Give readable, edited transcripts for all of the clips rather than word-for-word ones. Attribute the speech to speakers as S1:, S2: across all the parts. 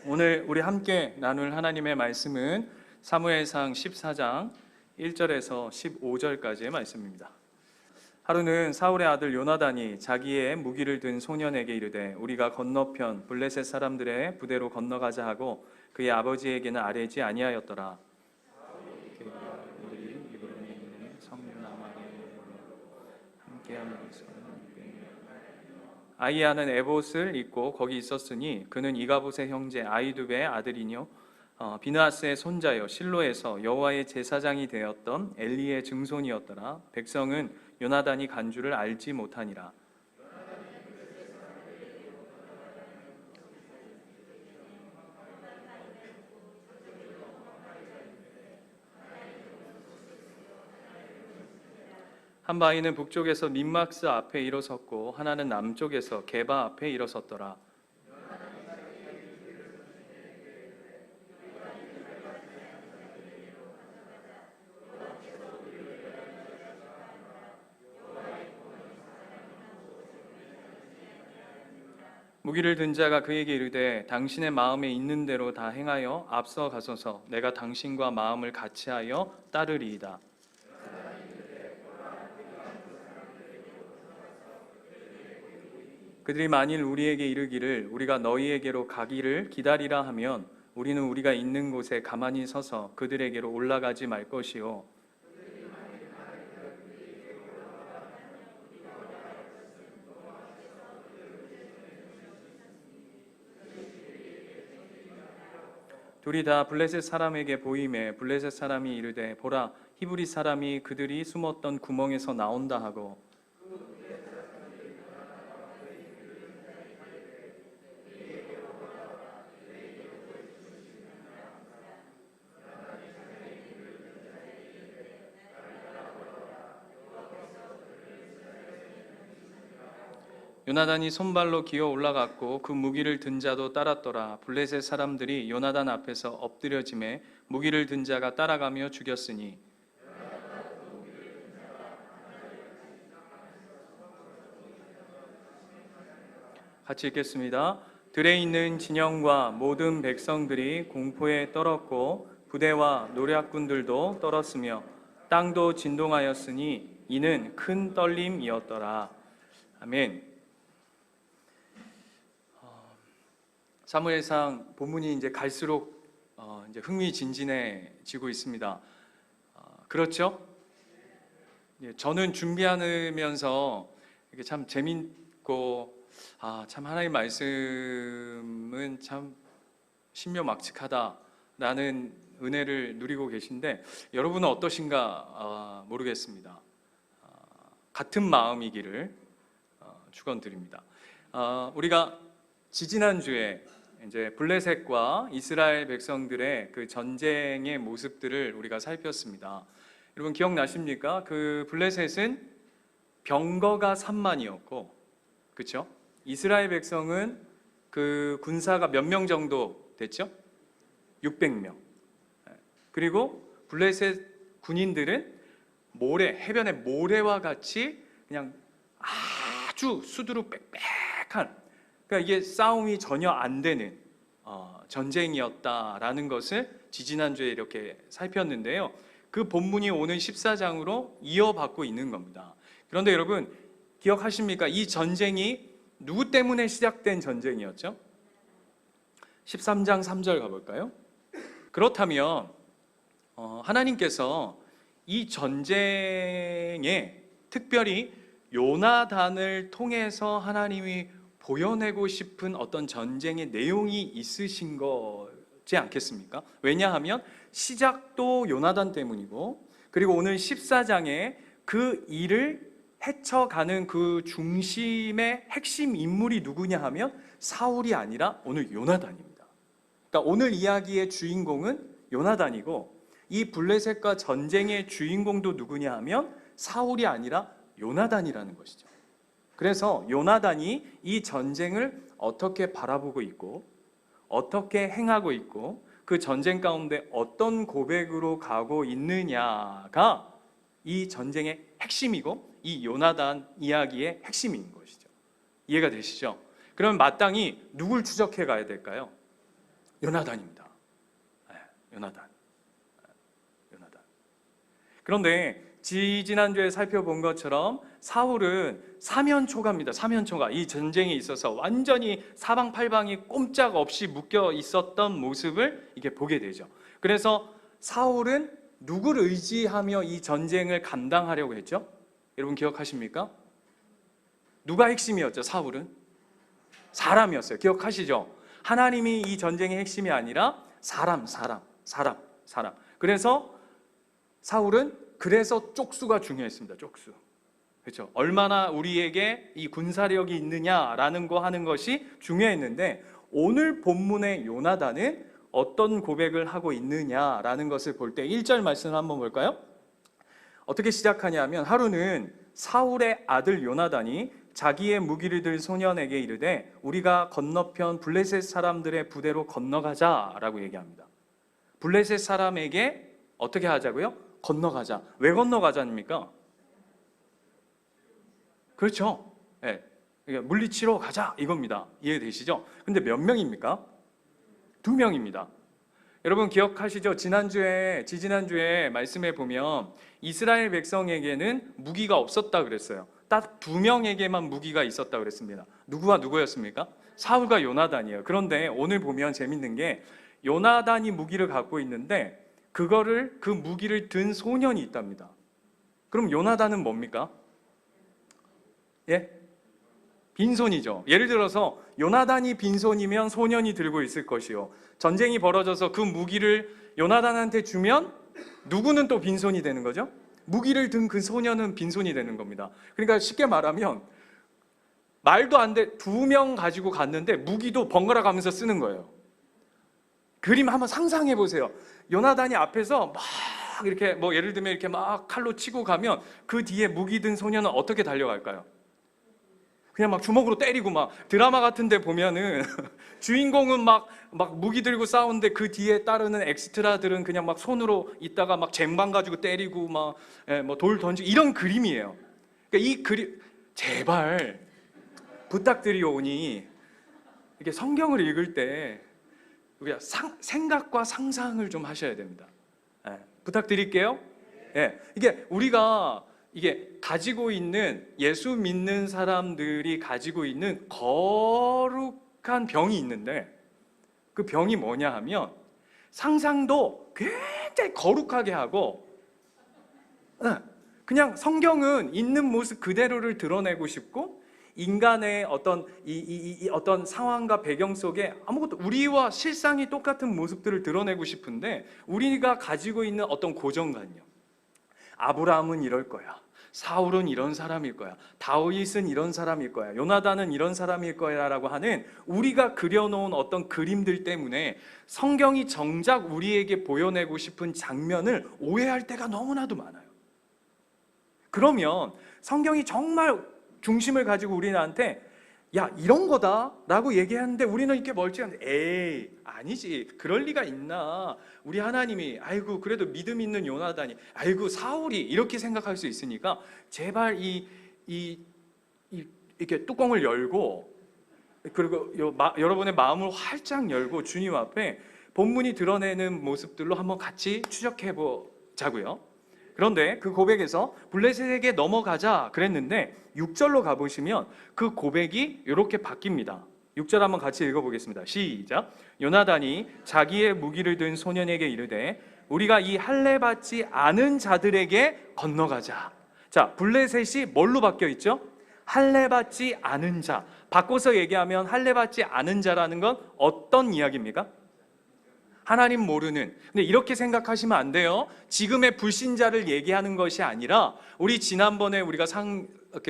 S1: 오늘 우리 함께 나눌 하나님의 말씀은 사무엘상 14장 1절에서 15절까지의 말씀입니다. 하루는 사울의 아들 요나단이 자기의 무기를 든 소년에게 이르되 우리가 건너편 블레셋 사람들의 부대로 건너가자 하고 그의 아버지에게는 아뢰지 아니하였더라. 아이야는 에봇을 입고 거기 있었으니 그는 이가봇의 형제 아히두베의 아들이뇨 비느하스의 손자여 실로에서 여호와의 제사장이 되었던 엘리의 증손이었더라. 백성은 요나단이 간 줄을 알지 못하니라. 한 바위는 북쪽에서 민막스 앞에 일어섰고 하나는 남쪽에서 게바 앞에 일어섰더라. 무기를 든 자가 그에게 이르되 당신의 마음에 있는 대로 다 행하여 앞서 가소서. 내가 당신과 마음을 같이하여 따르리이다. 그들이 만일 우리에게 이르기를 우리가 너희에게로 가기를 기다리라 하면 우리는 우리가 있는 곳에 가만히 서서 그들에게로 올라가지 말 것이요 둘이 다 블레셋 사람에게 보임에 블레셋 사람이 이르되 보라 히브리 사람이 그들이 숨었던 구멍에서 나온다 하고 요나단이 손발로 기어 올라갔고 그 무기를 든 자도 따랐더라. 블레셋 사람들이 요나단 앞에서 엎드려짐에 무기를 든 자가 따라가며 죽였으니 같이 읽겠습니다. 들에 있는 진영과 모든 백성들이 공포에 떨었고 부대와 노략군들도 떨었으며 땅도 진동하였으니 이는 큰 떨림이었더라. 아멘. 사무엘상 본문이 이제 갈수록 이제 흥미진진해지고 있습니다. 그렇죠? 저는 준비하면서 이게 참 재밌고 참 하나님 말씀은 참 신묘막측하다라는 은혜를 누리고 계신데 여러분은 어떠신가 모르겠습니다. 같은 마음이기를 축원드립니다. 우리가 지지난주에 이제 블레셋과 이스라엘 백성들의 그 전쟁의 모습들을 우리가 살폈습니다. 여러분 기억나십니까? 그 블레셋은 병거가 3만이었고, 그렇죠? 이스라엘 백성은 그 군사가 몇 명 정도 됐죠? 600명. 그리고 블레셋 군인들은 해변의 모래와 같이 그냥 아주 수두룩 빽빽한, 그러니까 이게 싸움이 전혀 안 되는 전쟁이었다라는 것을 지지난주에 이렇게 살폈는데요. 그 본문이 오늘 14장으로 이어받고 있는 겁니다. 그런데 여러분 기억하십니까? 이 전쟁이 누구 때문에 시작된 전쟁이었죠? 13장 3절 가볼까요? 그렇다면 하나님께서 이 전쟁에 특별히 요나단을 통해서 하나님이 보여내고 싶은 어떤 전쟁의 내용이 있으신 거지 않겠습니까? 왜냐하면 시작도 요나단 때문이고, 그리고 오늘 14장에 그 일을 헤쳐가는 그 중심의 핵심 인물이 누구냐 하면 사울이 아니라 오늘 요나단입니다. 그러니까 오늘 이야기의 주인공은 요나단이고, 이 블레셋과 전쟁의 주인공도 누구냐 하면 사울이 아니라 요나단이라는 것이죠. 그래서 요나단이 이 전쟁을 어떻게 바라보고 있고 어떻게 행하고 있고 그 전쟁 가운데 어떤 고백으로 가고 있느냐가 이 전쟁의 핵심이고 이 요나단 이야기의 핵심인 것이죠. 이해가 되시죠? 그러면 마땅히 누굴 추적해 가야 될까요? 요나단입니다. 네, 요나단. 그런데 지난주에 살펴본 것처럼 사울은 사면초가입니다. 사면초가. 이 전쟁에 있어서 완전히 사방팔방이 꼼짝없이 묶여 있었던 모습을 이게 보게 되죠. 그래서 사울은 누구를 의지하며 이 전쟁을 감당하려고 했죠? 여러분 기억하십니까? 누가 핵심이었죠? 사울은? 사람이었어요. 기억하시죠? 하나님이 이 전쟁의 핵심이 아니라 사람. 그래서 사울은 쪽수가 중요했습니다. 쪽수. 그렇죠? 얼마나 우리에게 이 군사력이 있느냐라는 거 하는 것이 중요했는데, 오늘 본문의 요나단은 어떤 고백을 하고 있느냐라는 것을 볼 때 1절 말씀을 한번 볼까요? 어떻게 시작하냐면, 하루는 사울의 아들 요나단이 자기의 무기를 들 소년에게 이르되 우리가 건너편 블레셋 사람들의 부대로 건너가자라고 얘기합니다. 블레셋 사람에게 어떻게 하자고요? 건너가자. 왜 건너가자입니까? 그렇죠. 네. 물리치러 가자 이겁니다. 이해되시죠? 근데 몇 명입니까? 2명입니다. 여러분 기억하시죠? 지지난주에 말씀해 보면 이스라엘 백성에게는 무기가 없었다 그랬어요. 딱 2명에게만 무기가 있었다 그랬습니다. 누구와 누구였습니까? 사울과 요나단이에요. 그런데 오늘 보면 재밌는 게, 요나단이 무기를 갖고 있는데 그 무기를 든 소년이 있답니다. 그럼 요나단은 뭡니까? 예? 빈손이죠. 예를 들어서 요나단이 빈손이면 소년이 들고 있을 것이요, 전쟁이 벌어져서 그 무기를 요나단한테 주면 누구는 또 빈손이 되는 거죠? 무기를 든 그 소년은 빈손이 되는 겁니다. 그러니까 쉽게 말하면 말도 안 돼, 2명 가지고 갔는데 무기도 번갈아 가면서 쓰는 거예요. 그림 한번 상상해 보세요. 요나단이 앞에서 막 이렇게 예를 들면 이렇게 막 칼로 치고 가면 그 뒤에 무기 든 소년은 어떻게 달려갈까요? 그냥 막 주먹으로 때리고, 막 드라마 같은 데 보면은 주인공은 막 무기 들고 싸우는데 그 뒤에 따르는 엑스트라들은 그냥 막 손으로 있다가 막 쟁반 가지고 때리고 막 돌 던지고, 이런 그림이에요. 그러니까 이 그림, 제발 부탁드리오니 이렇게 성경을 읽을 때 우리가 생각과 상상을 좀 하셔야 됩니다. 부탁드릴게요. 이게 우리가 가지고 있는, 예수 믿는 사람들이 가지고 있는 거룩한 병이 있는데, 그 병이 뭐냐 하면 상상도 굉장히 거룩하게 하고, 그냥 성경은 있는 모습 그대로를 드러내고 싶고, 인간의 어떤 상황과 배경 속에 아무것도, 우리와 실상이 똑같은 모습들을 드러내고 싶은데, 우리가 가지고 있는 어떤 고정관념, 아브라함은 이럴 거야, 사울은 이런 사람일 거야, 다윗은 이런 사람일 거야, 요나단은 이런 사람일 거야 라고 하는 우리가 그려놓은 어떤 그림들 때문에 성경이 정작 우리에게 보여내고 싶은 장면을 오해할 때가 너무나도 많아요. 그러면 성경이 정말 중심을 가지고 우리한테 야, 이런 거다 라고 얘기하는데, 우리는 이렇게 멀찌감치 에이, 아니지, 그럴 리가 있나, 우리 하나님이 아이고 그래도 믿음 있는 요나단이, 아이고 사울이, 이렇게 생각할 수 있으니까 제발 이렇게 뚜껑을 열고, 그리고 여러분의 마음을 활짝 열고 주님 앞에 본문이 드러내는 모습들로 한번 같이 추적해 보자고요. 그런데 그 고백에서 블레셋에게 넘어가자 그랬는데 6절로 가보시면 그 고백이 이렇게 바뀝니다. 6절 한번 같이 읽어보겠습니다. 시작. 요나단이 자기의 무기를 든 소년에게 이르되 우리가 이 할례 받지 않은 자들에게 건너가자. 자, 블레셋이 뭘로 바뀌어 있죠? 할례 받지 않은 자. 바꿔서 얘기하면 할례 받지 않은 자라는 건 어떤 이야기입니까? 하나님 모르는. 근데 이렇게 생각하시면 안 돼요. 지금의 불신자를 얘기하는 것이 아니라, 우리 지난번에 우리가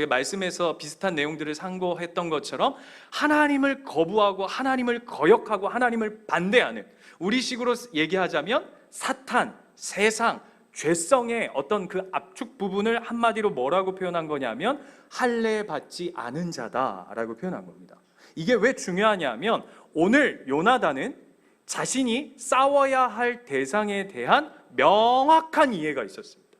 S1: 말씀에서 비슷한 내용들을 상고했던 것처럼 하나님을 거부하고 하나님을 거역하고 하나님을 반대하는, 우리식으로 얘기하자면 사탄, 세상, 죄성의 어떤 그 압축 부분을 한마디로 뭐라고 표현한 거냐면 할례 받지 않은 자다라고 표현한 겁니다. 이게 왜 중요하냐면, 오늘 요나단은 자신이 싸워야 할 대상에 대한 명확한 이해가 있었습니다.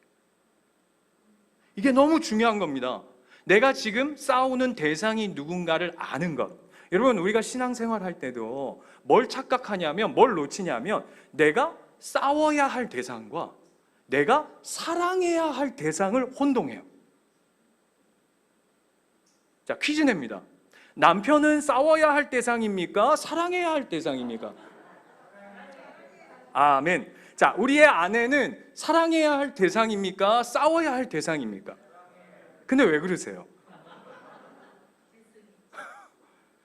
S1: 이게 너무 중요한 겁니다. 내가 지금 싸우는 대상이 누군가를 아는 것. 여러분, 우리가 신앙생활 할 때도 뭘 착각하냐면, 뭘 놓치냐면 내가 싸워야 할 대상과 내가 사랑해야 할 대상을 혼동해요. 자, 퀴즈 냅니다. 남편은 싸워야 할 대상입니까? 사랑해야 할 대상입니까? 아멘. 자, 우리의 아내는 사랑해야 할 대상입니까? 싸워야 할 대상입니까? 근데 왜 그러세요?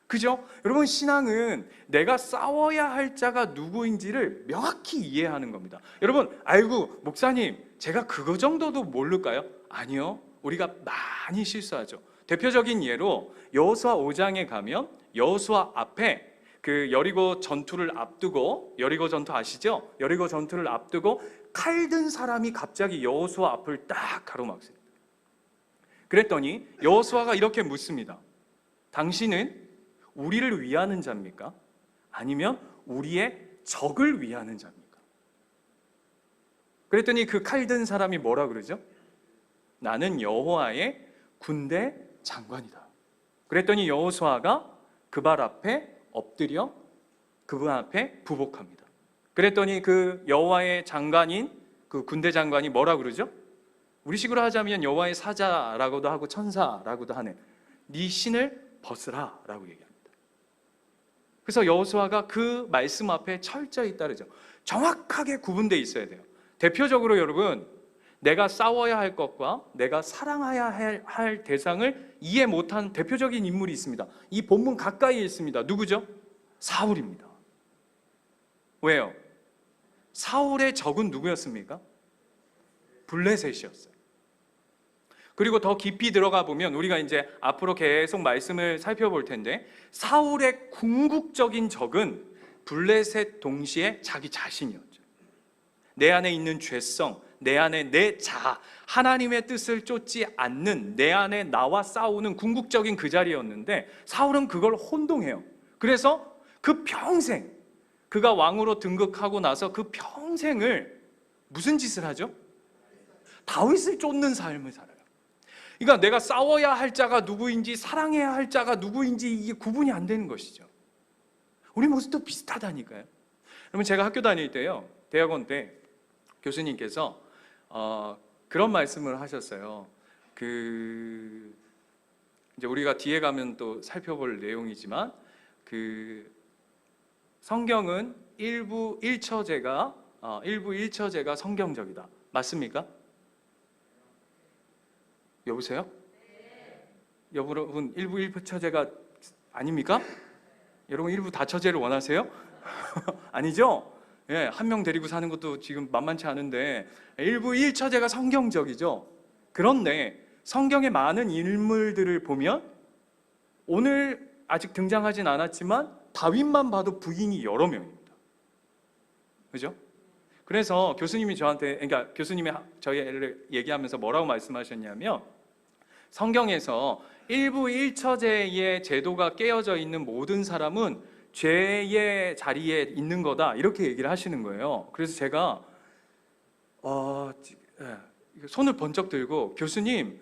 S1: 그죠? 여러분, 신앙은 내가 싸워야 할 자가 누구인지를 명확히 이해하는 겁니다. 여러분, 아이고 목사님, 제가 그거 정도도 모를까요? 아니요, 우리가 많이 실수하죠. 대표적인 예로 여호수아 5장에 가면 여호수아 앞에 그 여리고 전투를 앞두고, 여리고 전투 아시죠? 여리고 전투를 앞두고 칼 든 사람이 갑자기 여호수아 앞을 딱 가로막습니다. 그랬더니 여호수아가 이렇게 묻습니다. 당신은 우리를 위하는 자입니까? 아니면 우리의 적을 위하는 자입니까? 그랬더니 그 칼 든 사람이 뭐라 그러죠? 나는 여호와의 군대 장관이다. 그랬더니 여호수아가 그 발 앞에 엎드려 그분 앞에 부복합니다. 그랬더니 그 여호와의 장관인 그 군대 장관이 뭐라 그러죠? 우리식으로 하자면 여호와의 사자라고도 하고 천사라고도 하는 네 신을 벗으라 라고 얘기합니다. 그래서 여호수아가 그 말씀 앞에 철저히 따르죠. 정확하게 구분되어 있어야 돼요. 대표적으로 여러분, 내가 싸워야 할 것과 내가 사랑해야 할 대상을 이해 못한 대표적인 인물이 있습니다. 이 본문 가까이에 있습니다. 누구죠? 사울입니다. 왜요? 사울의 적은 누구였습니까? 블레셋이었어요. 그리고 더 깊이 들어가 보면 우리가 이제 앞으로 계속 말씀을 살펴볼 텐데, 사울의 궁극적인 적은 블레셋 동시에 자기 자신이었죠. 내 안에 있는 죄성, 내 안에 내 자아, 하나님의 뜻을 쫓지 않는 내 안에 나와 싸우는 궁극적인 그 자리였는데, 사울은 그걸 혼동해요. 그래서 그 평생, 그가 왕으로 등극하고 나서 그 평생을 무슨 짓을 하죠? 다윗을 쫓는 삶을 살아요. 그러니까 내가 싸워야 할 자가 누구인지 사랑해야 할 자가 누구인지 이게 구분이 안 되는 것이죠. 우리 모습도 비슷하다니까요. 여러분, 제가 학교 다닐 때요, 대학원 때 교수님께서 그런 말씀을 하셨어요. 이제 우리가 뒤에 가면 또 살펴볼 내용이지만, 성경은 일부 일처제가 성경적이다. 맞습니까? 여보세요? 여러분, 일부 일처제가 아닙니까? 여러분, 일부 다처제를 원하세요? 아니죠? 예, 한 명 데리고 사는 것도 지금 만만치 않은데 일부 일처제가 성경적이죠. 그런데 성경의 많은 인물들을 보면 오늘 아직 등장하진 않았지만 다윗만 봐도 부인이 여러 명입니다. 그죠? 그래서 교수님이 그러니까 교수님이 저희를 얘기하면서 뭐라고 말씀하셨냐면, 성경에서 일부 일처제의 제도가 깨어져 있는 모든 사람은 죄의 자리에 있는 거다, 이렇게 얘기를 하시는 거예요. 그래서 제가 손을 번쩍 들고, 교수님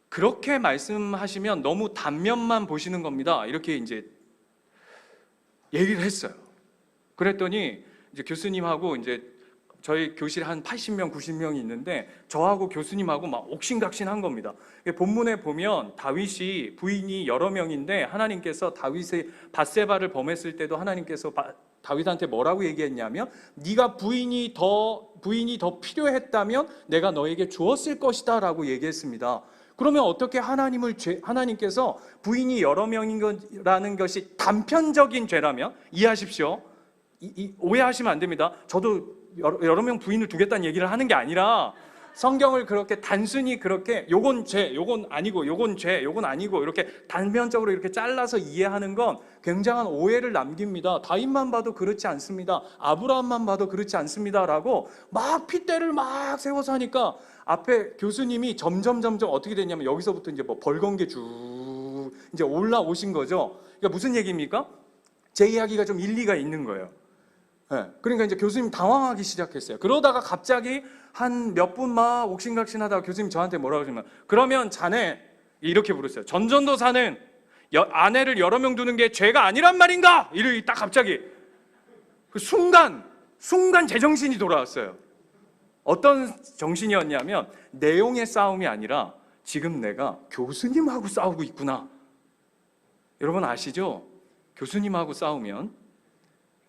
S1: 그렇게 말씀하시면 너무 단면만 보시는 겁니다, 이렇게 이제 얘기를 했어요. 그랬더니 이제 교수님하고 이제 저희 교실에 한 80명, 90명이 있는데 저하고 교수님하고 막 옥신각신한 겁니다. 본문에 보면 다윗이 부인이 여러 명인데, 하나님께서 다윗의 밧세바를 범했을 때도 하나님께서 다윗한테 뭐라고 얘기했냐면, 네가 부인이 더 필요했다면 내가 너에게 주었을 것이다 라고 얘기했습니다. 그러면 어떻게 하나님께서 부인이 여러 명이라는 것이 단편적인 죄라면, 이해하십시오. 오해하시면 안 됩니다. 저도 여러 명 부인을 두겠다는 얘기를 하는 게 아니라, 성경을 그렇게 단순히 그렇게 요건 죄, 요건 아니고, 요건 죄, 요건 아니고 이렇게 단편적으로 이렇게 잘라서 이해하는 건 굉장한 오해를 남깁니다. 다윗만 봐도 그렇지 않습니다. 아브라함만 봐도 그렇지 않습니다 라고 막 핏대를 막 세워서 하니까, 앞에 교수님이 점점 어떻게 됐냐면, 여기서부터 이제 뭐 벌건게 쭉 이제 올라오신 거죠. 그러니까 무슨 얘기입니까? 제 이야기가 좀 일리가 있는 거예요. 네. 그러니까 이제 교수님 당황하기 시작했어요. 그러다가 갑자기 한 몇 분 막 옥신각신하다가 교수님 저한테 뭐라고 하시면, 그러면 자네, 이렇게 부르세요. 전전도사는 아내를 여러 명 두는 게 죄가 아니란 말인가? 이를 딱 갑자기 그 순간 제정신이 돌아왔어요. 어떤 정신이었냐면 내용의 싸움이 아니라 지금 내가 교수님하고 싸우고 있구나. 여러분 아시죠? 교수님하고 싸우면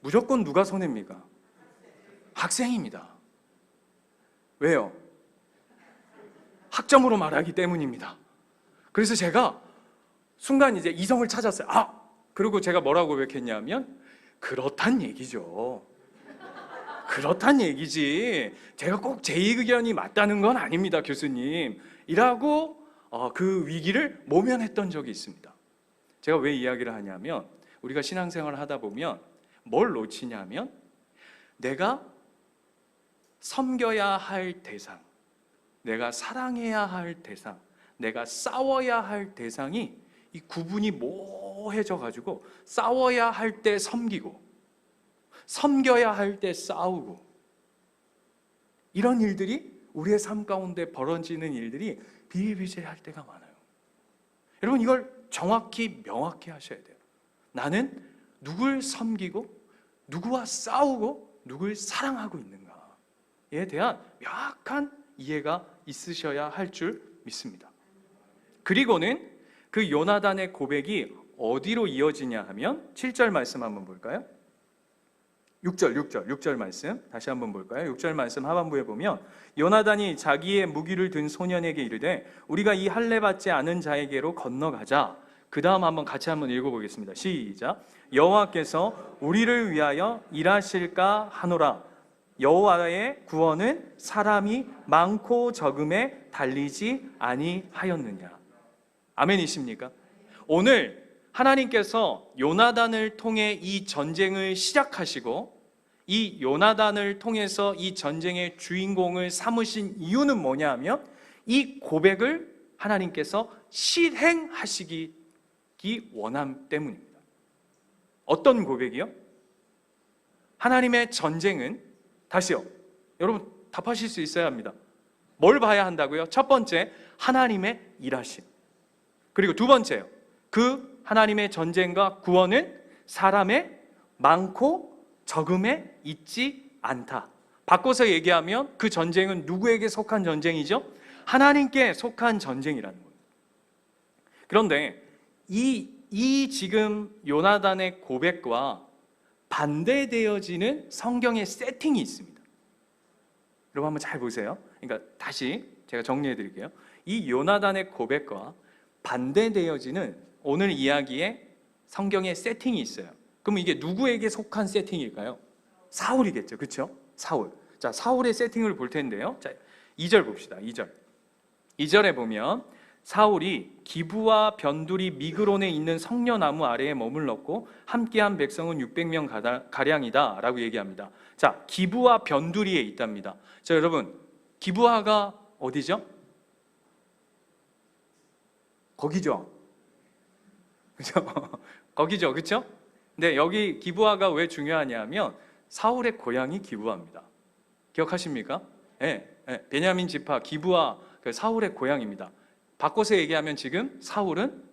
S1: 무조건 누가 손해입니까? 학생입니다. 왜요? 학점으로 말하기 때문입니다. 그래서 제가 순간 이제 이성을 찾았어요. 그리고 제가 뭐라고 고백했냐면 그렇단 얘기죠. 그렇단 얘기지. 제가 꼭 제 의견이 맞다는 건 아닙니다, 교수님. 이라고 그 위기를 모면했던 적이 있습니다. 제가 왜 이야기를 하냐면 우리가 신앙생활을 하다 보면 뭘 놓치냐면 내가 섬겨야 할 대상, 내가 사랑해야 할 대상, 내가 싸워야 할 대상이 이 구분이 모호해져 가지고 싸워야 할 때 섬기고 섬겨야 할 때 싸우고 이런 일들이 우리의 삶 가운데 벌어지는 일들이 비일비재할 때가 많아요. 여러분 이걸 정확히 명확히 하셔야 돼요. 나는 누굴 섬기고 누구와 싸우고 누굴 사랑하고 있는가에 대한 명확한 이해가 있으셔야 할 줄 믿습니다. 그리고는 그 요나단의 고백이 어디로 이어지냐 하면 7절 말씀 한번 볼까요? 6절 말씀 다시 한번 볼까요? 6절 말씀 하반부에 보면 요나단이 자기의 무기를 든 소년에게 이르되 우리가 이 할례 받지 않은 자에게로 건너가자. 그 다음 같이 한번 읽어보겠습니다. 시작. 여호와께서 우리를 위하여 일하실까 하노라. 여호와의 구원은 사람이 많고 적음에 달리지 아니하였느냐. 아멘이십니까? 오늘 하나님께서 요나단을 통해 이 전쟁을 시작하시고 이 요나단을 통해서 이 전쟁의 주인공을 삼으신 이유는 뭐냐 하면 이 고백을 하나님께서 실행하시기 원함 때문입니다. 어떤 고백이요? 하나님의 전쟁은 다시요. 여러분 답하실 수 있어야 합니다. 뭘 봐야 한다고요? 첫 번째, 하나님의 일하심. 그리고 두 번째요. 그 하나님의 전쟁과 구원은 사람의 많고 적음에 있지 않다. 바꿔서 얘기하면 그 전쟁은 누구에게 속한 전쟁이죠? 하나님께 속한 전쟁이라는 거예요. 그런데 이 지금 요나단의 고백과 반대되어지는 성경의 세팅이 있습니다. 여러분 한번 잘 보세요. 그러니까 다시 제가 정리해 드릴게요. 이 요나단의 고백과 반대되어지는 오늘 이야기에 성경의 세팅이 있어요. 그럼 이게 누구에게 속한 세팅일까요? 사울이겠죠. 그렇죠? 사울. 자, 사울의 세팅을 볼 텐데요. 자, 2절 봅시다. 2절에 보면 사울이 기브와 변두리 미그론에 있는 성려나무 아래에 머물렀고 함께한 백성은 600명 가량이다 라고 얘기합니다. 자, 기브와 변두리에 있답니다. 자, 여러분 기브아가 어디죠? 거기죠. 그죠? 거기죠. 그렇죠? 근데 여기 기브아가 왜 중요하냐면 사울의 고향이 기브아입니다. 기억하십니까? 네, 베냐민 지파 기브아 그 사울의 고향입니다. 바꿔서 얘기하면 지금 사울은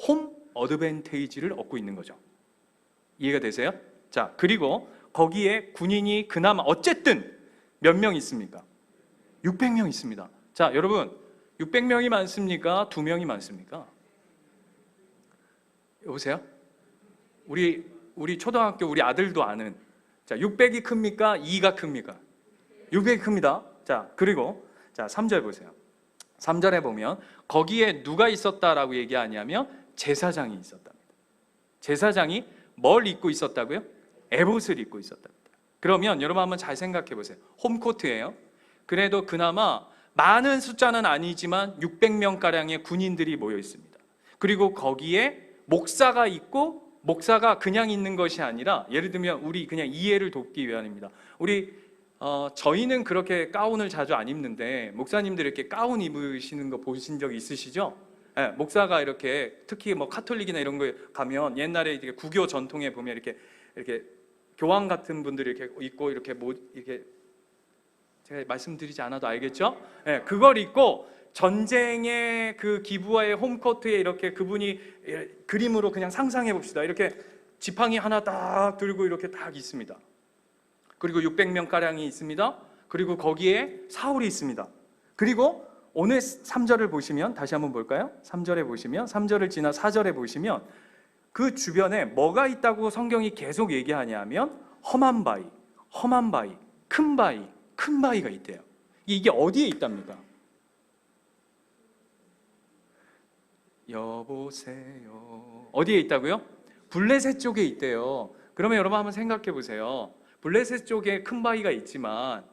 S1: 홈 어드밴테이지를 얻고 있는 거죠. 이해가 되세요? 자, 그리고 거기에 군인이 그나마 어쨌든 몇 명 있습니까? 600명 있습니다. 자, 여러분 600명이 많습니까? 2명이 많습니까? 여보세요? 우리 초등학교 우리 아들도 아는 자, 600이 큽니까? 2가 큽니까? 600이 큽니다. 자, 그리고 자, 3절 보세요. 3절에 보면 거기에 누가 있었다라고 얘기하냐면 제사장이 있었답니다. 제사장이 뭘 입고 있었다고요? 에봇을 입고 있었답니다. 그러면 여러분 한번 잘 생각해 보세요. 홈코트예요. 그래도 그나마 많은 숫자는 아니지만 600명가량의 군인들이 모여 있습니다. 그리고 거기에 목사가 있고 목사가 그냥 있는 것이 아니라 예를 들면 우리 그냥 이해를 돕기 위함입니다. 저희는 그렇게 가운을 자주 안 입는데 목사님들 이렇게 가운 입으시는 거 보신 적 있으시죠? 네, 목사가 이렇게 특히 뭐 카톨릭이나 이런 거에 가면 옛날에 이렇게 구교 전통에 보면 이렇게 교황 같은 분들이 이렇게 입고 이렇게 제가 말씀드리지 않아도 알겠죠? 네, 그걸 입고 전쟁의 그 기브아의 홈코트에 이렇게 그분이 그림으로 그냥 상상해 봅시다. 이렇게 지팡이 하나 딱 들고 이렇게 딱 있습니다. 그리고 600명 가량이 있습니다. 그리고 거기에 사울이 있습니다. 그리고 오늘 3절을 보시면 다시 한번 볼까요? 3절에 보시면 3절을 지나 4절에 보시면 그 주변에 뭐가 있다고 성경이 계속 얘기하냐면 험한 바위, 험한 바위, 큰 바위, 큰 바위가 있대요. 이게 어디에 있답니까? 여보세요. 어디에 있다고요? 블레셋 쪽에 있대요. 그러면 여러분 한번 생각해 보세요. 블레셋 쪽에 큰 바위가 있지만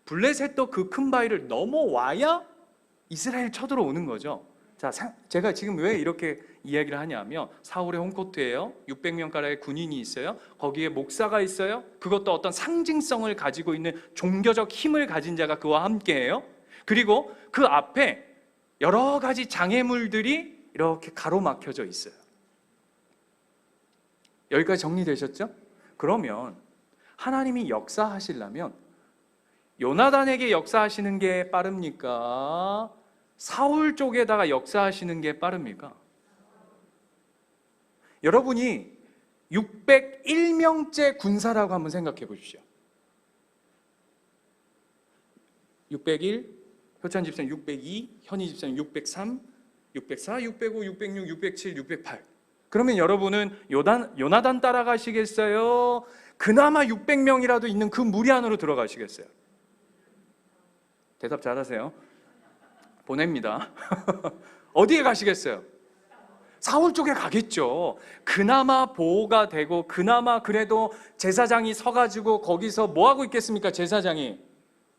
S1: 블레셋도 그 큰 바위를 넘어와야 이스라엘 쳐들어오는 거죠. 자, 제가 지금 왜 이렇게 이야기를 하냐면 사울의 홈코트예요. 600명가량의 군인이 있어요. 거기에 목사가 있어요. 그것도 어떤 상징성을 가지고 있는 종교적 힘을 가진 자가 그와 함께해요. 그리고 그 앞에 여러 가지 장애물들이 이렇게 가로막혀져 있어요. 여기까지 정리되셨죠? 그러면 하나님이 역사하시려면 요나단에게 역사하시는 게 빠릅니까? 사울 쪽에다가 역사하시는 게 빠릅니까? 여러분이 601명째 군사라고 한번 생각해 보십시오. 601, 효찬 집사님 602, 현희 집사님 603, 604, 605, 606, 607, 608. 그러면 여러분은 요나단 따라가시겠어요? 그나마 600명이라도 있는 그 무리 안으로 들어가시겠어요? 대답 잘하세요. 보냅니다. 어디에 가시겠어요? 사울 쪽에 가겠죠. 그나마 보호가 되고 그나마 그래도 제사장이 서가지고 거기서 뭐 하고 있겠습니까? 제사장이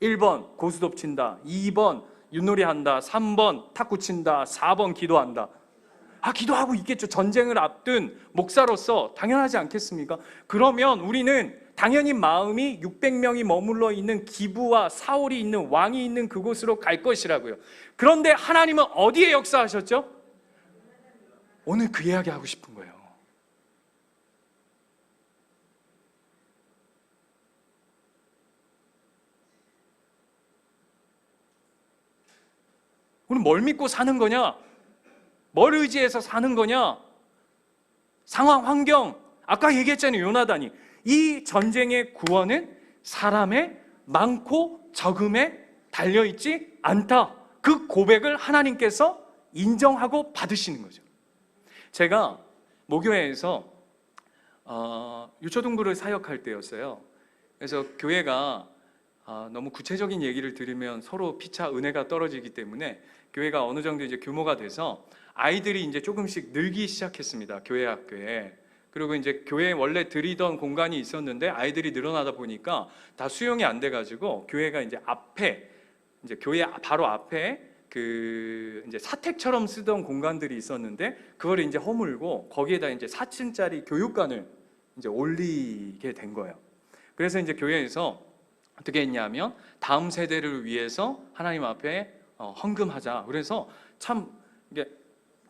S1: 1번 고스톱 친다, 2번 윷놀이 한다, 3번 탁구 친다, 4번 기도한다. 기도하고 있겠죠. 전쟁을 앞둔 목사로서 당연하지 않겠습니까? 그러면 우리는 당연히 마음이 600명이 머물러 있는 기브와 사울이 있는 왕이 있는 그곳으로 갈 것이라고요. 그런데 하나님은 어디에 역사하셨죠? 오늘 그 이야기 하고 싶은 거예요. 우리 뭘 믿고 사는 거냐? 뭘 의지해서 사는 거냐? 상황, 환경. 아까 얘기했잖아요. 요나단이. 이 전쟁의 구원은 사람의 많고 적음에 달려있지 않다. 그 고백을 하나님께서 인정하고 받으시는 거죠. 제가 모교회에서 유초등부를 사역할 때였어요. 그래서 교회가 너무 구체적인 얘기를 들으면 서로 피차 은혜가 떨어지기 때문에 교회가 어느 정도 이제 규모가 돼서 아이들이 이제 조금씩 늘기 시작했습니다. 교회 학교에. 그리고 이제 교회에 원래 드리던 공간이 있었는데 아이들이 늘어나다 보니까 다 수용이 안 돼가지고 교회가 이제 앞에 이제 교회 바로 앞에 그 이제 사택처럼 쓰던 공간들이 있었는데 그걸 이제 허물고 거기에다 이제 4층짜리 교육관을 이제 올리게 된 거예요. 그래서 이제 교회에서 어떻게 했냐면 다음 세대를 위해서 하나님 앞에 헌금하자. 그래서 참 이게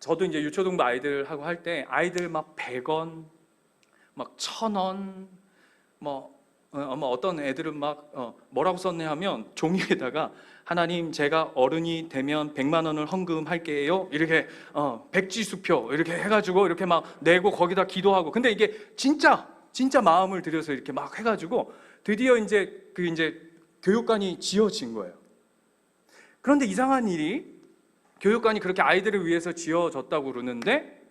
S1: 저도 이제 유초등부 아이들하고 할 때 아이들 막 100원, 막 1000원, 뭐 어떤 애들은 막 뭐라고 썼네 하면 종이에다가 하나님 제가 어른이 되면 100만 원을 헌금할게요. 이렇게 백지수표 이렇게 해가지고 이렇게 막 내고 거기다 기도하고. 근데 이게 진짜 마음을 들여서 이렇게 막 해가지고 드디어 이제 교육관이 지어진 거예요. 그런데 이상한 일이 교육관이 그렇게 아이들을 위해서 지어졌다고 그러는데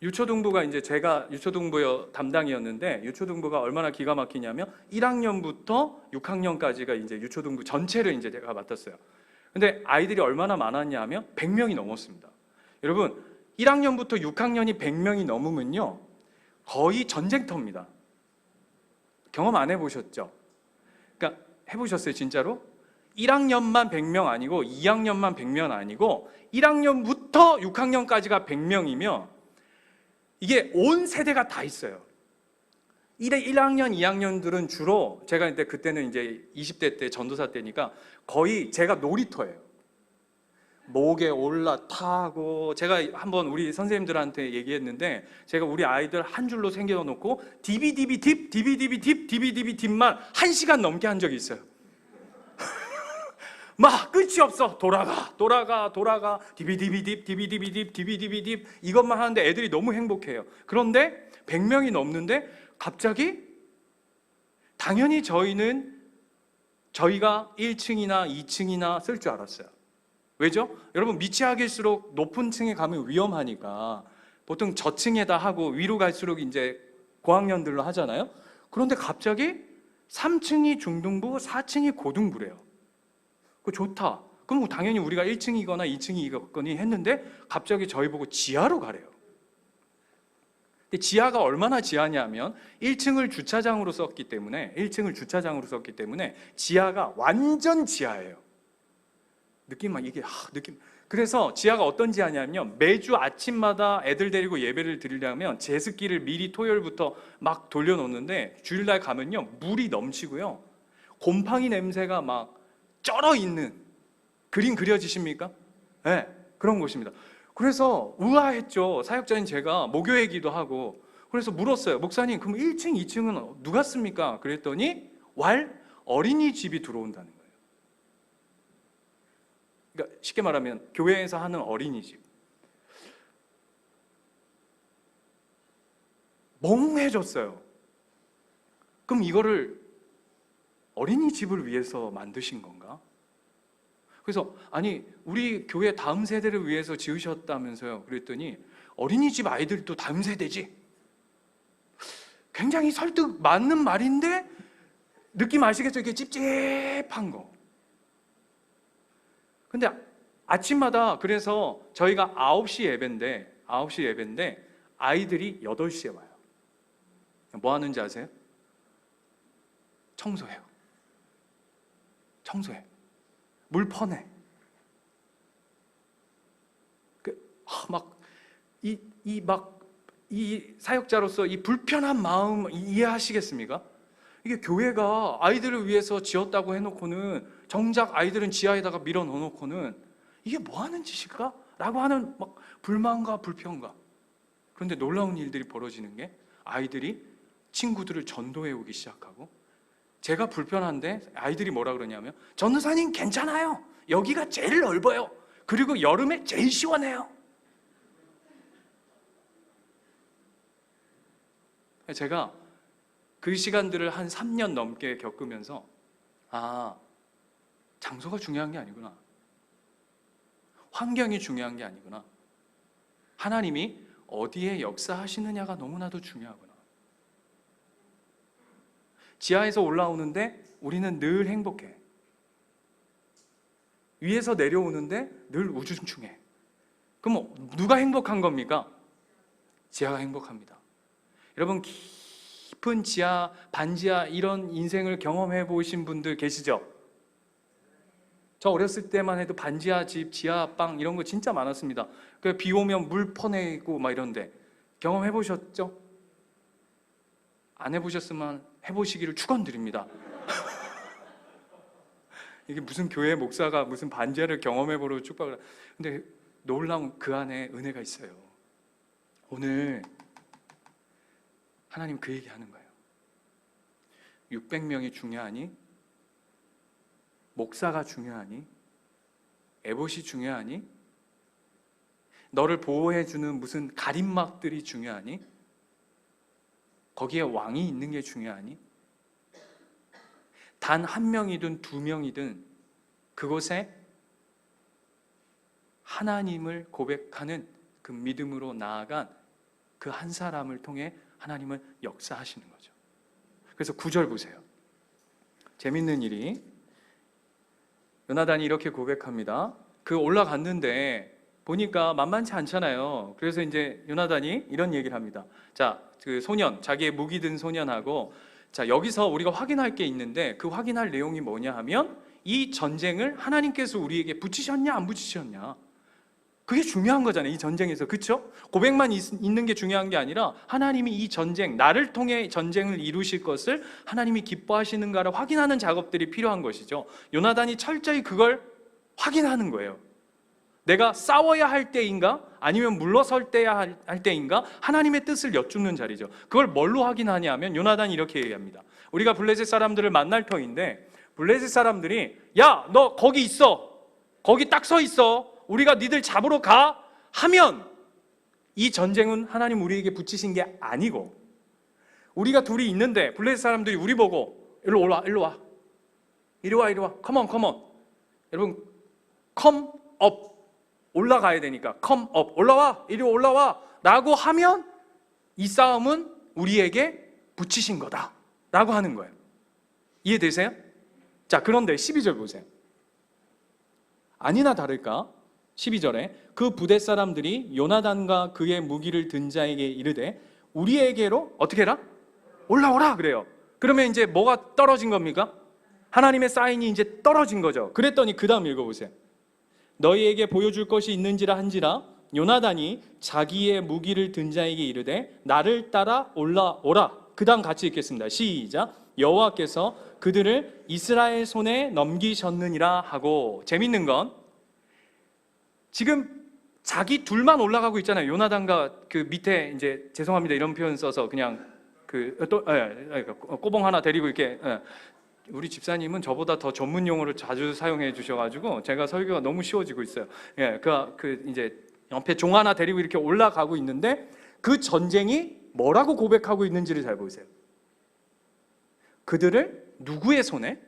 S1: 유초등부가 이제 제가 유초등부 담당이었는데 유초등부가 얼마나 기가 막히냐면 1학년부터 6학년까지가 이제 유초등부 전체를 이제 제가 맡았어요. 근데 아이들이 얼마나 많았냐면 100명이 넘었습니다. 여러분 1학년부터 6학년이 100명이 넘으면요 거의 전쟁터입니다. 경험 안 해보셨죠? 그러니까 해보셨어요 진짜로? 1학년만 100명 아니고 2학년만 100명 아니고 1학년부터 6학년까지가 100명이면 이게 온 세대가 다 있어요. 1학년, 2학년들은 주로 제가 그때는 이제 20대 때 전도사 때니까 거의 제가 놀이터예요. 목에 올라타고 제가 한번 우리 선생님들한테 얘기했는데 제가 우리 아이들 한 줄로 생겨놓고 DBDB 딥만 1시간 넘게 한 적이 있어요. 막 끝이 없어. 돌아가 DBDB 딥 이것만 하는데 애들이 너무 행복해요. 그런데 100명이 넘는데 갑자기 당연히 저희가 1층이나 2층이나 쓸 줄 알았어요. 왜죠? 여러분 미취학일수록 높은 층에 가면 위험하니까 보통 저층에다 하고 위로 갈수록 이제 고학년들로 하잖아요. 그런데 갑자기 3층이 중등부, 4층이 고등부래요. 그거 좋다. 그럼 당연히 우리가 1층이거나 2층이거니 했는데 갑자기 저희 보고 지하로 가래요. 근데 지하가 얼마나 지하냐면 1층을 주차장으로 썼기 때문에 지하가 완전 지하예요. 느낌. 그래서 지하가 어떤 지하냐면 매주 아침마다 애들 데리고 예배를 드리려면 제습기를 미리 토요일부터 막 돌려놓는데 주일날 가면요 물이 넘치고요 곰팡이 냄새가 막 쩔어 있는, 그림 그려지십니까? 네, 그런 곳입니다. 그래서 우아했죠. 사역자인 제가 목요회기도 하고 그래서 물었어요. 목사님 그럼 1층 2층은 누가 씁니까? 그랬더니 어린이집이 들어온다는 거예요. 그러니까 쉽게 말하면 교회에서 하는 어린이집. 멍해졌어요. 그럼 이거를 어린이집을 위해서 만드신 건가? 그래서 아니 우리 교회 다음 세대를 위해서 지으셨다면서요. 그랬더니 어린이집 아이들도 다음 세대지. 굉장히 설득 맞는 말인데 느낌 아시겠죠? 이게 찝찝한 거. 근데 아침마다 그래서 저희가 9시 예배인데 아이들이 8시에 와요. 뭐 하는지 아세요? 청소해. 물 퍼내. 이 사역자로서 이 불편한 마음 이해하시겠습니까? 이게 교회가 아이들을 위해서 지었다고 해놓고는 정작 아이들은 지하에다가 밀어 넣어놓고는 이게 뭐 하는 짓일까? 라고 하는 막 불만과 불평과. 그런데 놀라운 일들이 벌어지는 게 아이들이 친구들을 전도해 오기 시작하고 제가 불편한데 아이들이 뭐라 그러냐면 전도사님 괜찮아요. 여기가 제일 넓어요. 그리고 여름에 제일 시원해요. 제가 그 시간들을 한 3년 넘게 겪으면서 장소가 중요한 게 아니구나. 환경이 중요한 게 아니구나. 하나님이 어디에 역사하시느냐가 너무나도 중요하구나. 지하에서 올라오는데 우리는 늘 행복해. 위에서 내려오는데 늘 우중충해. 그럼 누가 행복한 겁니까? 지하가 행복합니다. 여러분 깊은 지하, 반지하 이런 인생을 경험해 보신 분들 계시죠? 저 어렸을 때만 해도 반지하 집, 지하 빵 이런 거 진짜 많았습니다. 비 오면 물 퍼내고 막 이런데 경험해 보셨죠? 안 해보셨으면 해보시기를 축원드립니다. 이게 무슨 교회 목사가 무슨 반지하를 경험해 보러 축복을. 근데 놀라운 그 안에 은혜가 있어요. 오늘 하나님 그 얘기하는 거예요. 600명이 중요하니? 목사가 중요하니? 에봇이 중요하니? 너를 보호해주는 무슨 가림막들이 중요하니? 거기에 왕이 있는 게 중요하니? 단 한 명이든 두 명이든 그곳에 하나님을 고백하는 그 믿음으로 나아간 그 한 사람을 통해 하나님은 역사하시는 거죠. 그래서 9절 보세요. 재밌는 일이 요나단이 이렇게 고백합니다. 그 올라갔는데 보니까 만만치 않잖아요. 그래서 이제 요나단이 이런 얘기를 합니다. 자, 그 소년, 자기의 무기 든 소년하고 자, 여기서 우리가 확인할 게 있는데 그 확인할 내용이 뭐냐 하면 이 전쟁을 하나님께서 우리에게 붙이셨냐 안 붙이셨냐. 그게 중요한 거잖아요. 이 전쟁에서. 그렇죠? 고백만 있는 게 중요한 게 아니라 하나님이 이 전쟁, 나를 통해 전쟁을 이루실 것을 하나님이 기뻐하시는가를 확인하는 작업들이 필요한 것이죠. 요나단이 철저히 그걸 확인하는 거예요. 내가 싸워야 할 때인가? 아니면 물러설 때야 할 때인가? 하나님의 뜻을 여쭙는 자리죠. 그걸 뭘로 확인하냐 하면 요나단이 이렇게 얘기합니다. 우리가 블레셋 사람들을 만날 터인데 블레셋 사람들이 야, 너 거기 있어. 거기 딱 서 있어. 우리가 니들 잡으러 가 하면 이 전쟁은 하나님 우리에게 붙이신 게 아니고, 우리가 둘이 있는데 블레셋 사람들이 우리 보고 일로 올라, 일로 와, 이리 와, 이리 와, 컴온, 컴온. 여러분, come up, 올라가야 되니까 come up, 올라와, 이리 올라와 라고 하면 이 싸움은 우리에게 붙이신 거다 라고 하는 거예요. 이해되세요? 자, 그런데 12절 보세요. 아니나 다를까 12절에 그 부대 사람들이 요나단과 그의 무기를 든 자에게 이르되 우리에게로 어떻게 해라? 올라오라 그래요. 그러면 이제 뭐가 떨어진 겁니까? 하나님의 사인이 이제 떨어진 거죠. 그랬더니 그 다음 읽어보세요. 너희에게 보여줄 것이 있는지라 한지라 요나단이 자기의 무기를 든 자에게 이르되 나를 따라 올라오라. 그 다음 같이 읽겠습니다. 시작. 여호와께서 그들을 이스라엘 손에 넘기셨느니라 하고. 재밌는 건 지금 자기 둘만 올라가고 있잖아요. 요나단과 그 밑에 이제 죄송합니다 이런 표현 써서 그냥 꼬봉 하나 데리고 이렇게, 우리 집사님은 저보다 더 전문 용어를 자주 사용해 주셔가지고 제가 설교가 너무 쉬워지고 있어요. 그 이제 옆에 종 하나 데리고 이렇게 올라가고 있는데 그 전쟁이 뭐라고 고백하고 있는지를 잘 보세요. 그들을 누구의 손에?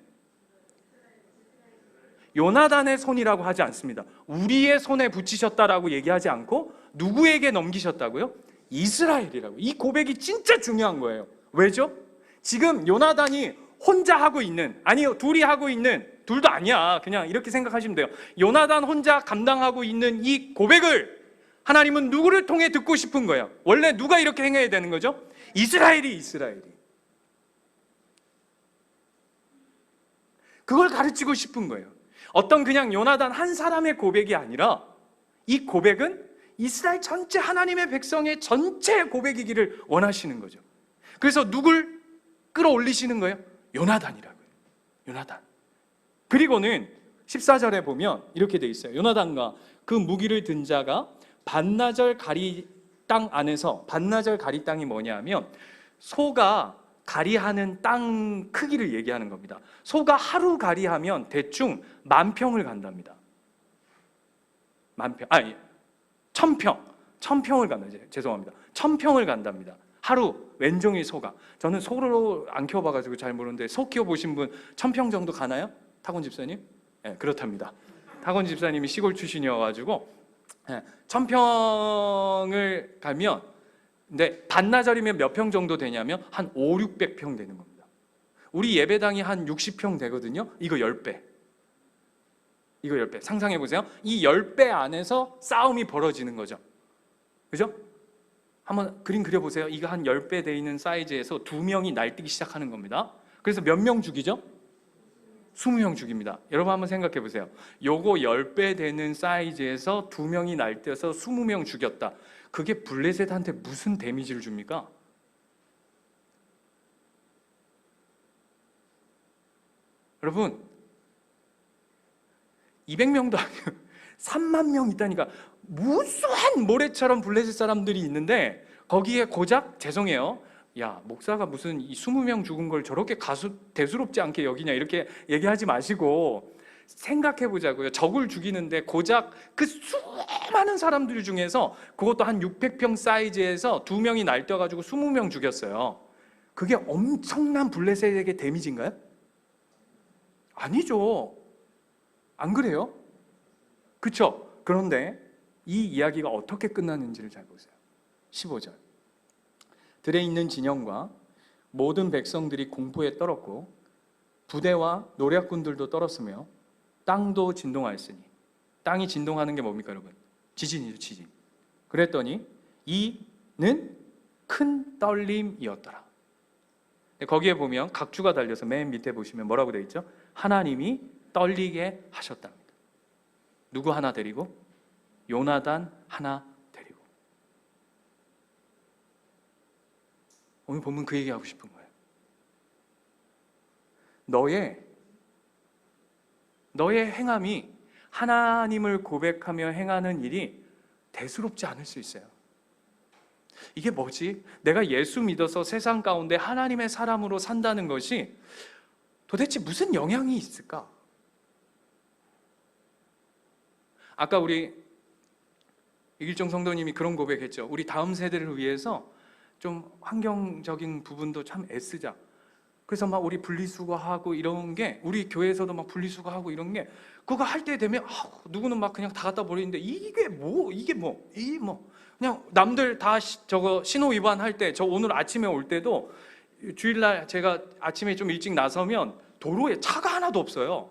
S1: 요나단의 손이라고 하지 않습니다. 우리의 손에 붙이셨다라고 얘기하지 않고 누구에게 넘기셨다고요? 이스라엘이라고. 이 고백이 진짜 중요한 거예요. 왜죠? 지금 요나단이 혼자 하고 있는, 아니요, 둘이 하고 있는, 둘도 아니야, 그냥 이렇게 생각하시면 돼요. 요나단 혼자 감당하고 있는 이 고백을 하나님은 누구를 통해 듣고 싶은 거예요. 원래 누가 이렇게 행해야 되는 거죠? 이스라엘이. 그걸 가르치고 싶은 거예요. 어떤 그냥 요나단 한 사람의 고백이 아니라 이 고백은 이스라엘 전체 하나님의 백성의 전체 고백이기를 원하시는 거죠. 그래서 누굴 끌어올리시는 거예요? 요나단이라고요. 요나단. 그리고는 14절에 보면 이렇게 돼 있어요. 요나단과 그 무기를 든 자가 반나절 가리 땅 안에서, 반나절 가리 땅이 뭐냐면 소가 가리하는 땅 크기를 얘기하는 겁니다. 소가 하루 가리하면 대충 10,000평을 간답니다. 1,000평을 간다. 죄송합니다. 1,000평을 간답니다. 하루 왼종일 소가. 저는 소를 안 키워봐가지고 잘 모르는데 소 키워보신 분 1,000평 정도 가나요? 타곤 집사님? 네, 그렇답니다. 타곤 집사님이 시골 출신이어가지고 1,000평을 가면, 근데 반나절이면 몇 평 정도 되냐면 한 500-600평 되는 겁니다. 우리 예배당이 한 60평 되거든요. 이거 10배. 상상해 보세요. 이 10배 안에서 싸움이 벌어지는 거죠. 그죠? 한번 그림 그려보세요. 이거 한 10배 돼 있는 사이즈에서 2명이 날뛰기 시작하는 겁니다. 그래서 몇 명 죽이죠? 20명 죽입니다. 여러분 한번 생각해 보세요. 요거 10배 되는 사이즈에서 2명이 날뛰어서 20명 죽였다. 그게 블레셋한테 무슨 데미지를 줍니까? 여러분 200명도 아니고 3만 명 있다니까. 무수한 모래처럼 블레셋 사람들이 있는데 거기에 고작, 죄송해요, 야 목사가 무슨 이 20명 죽은 걸 저렇게 대수롭지 않게 여기냐 이렇게 얘기하지 마시고 생각해 보자고요. 적을 죽이는데 고작 그 수많은 사람들 중에서 그것도 한 600평 사이즈에서 2명이 날뛰어가지고 20명 죽였어요. 그게 엄청난 블레셋에게 데미지인가요? 아니죠. 안 그래요? 그렇죠? 그런데 이 이야기가 어떻게 끝나는지를 잘 보세요. 15절. 들에 있는 진영과 모든 백성들이 공포에 떨었고 부대와 노략군들도 떨었으며 땅도 진동하였으니. 땅이 진동하는 게 뭡니까 여러분? 지진이죠, 지진. 그랬더니 이는 큰 떨림이었더라. 거기에 보면 각주가 달려서 맨 밑에 보시면 뭐라고 되어 있죠? 하나님이 떨리게 하셨답니다. 누구 하나 데리고? 요나단 하나 데리고. 오늘 보면 그 얘기하고 싶은 거예요. 너의 행함이 하나님을 고백하며 행하는 일이 대수롭지 않을 수 있어요. 이게 뭐지? 내가 예수 믿어서 세상 가운데 하나님의 사람으로 산다는 것이 도대체 무슨 영향이 있을까? 아까 우리 백일정 성도님이 그런 고백했죠. 우리 다음 세대를 위해서 좀 환경적인 부분도 참 애쓰자. 그래서 막 우리 분리수거하고 이런 게, 우리 교회에서도 막 분리수거하고 이런 게, 그거 할 때 되면 누구는 막 그냥 다 갖다 버리는데 이게 뭐 그냥 남들 다 저거 신호 위반할 때, 저 오늘 아침에 올 때도 주일날 제가 아침에 좀 일찍 나서면 도로에 차가 하나도 없어요.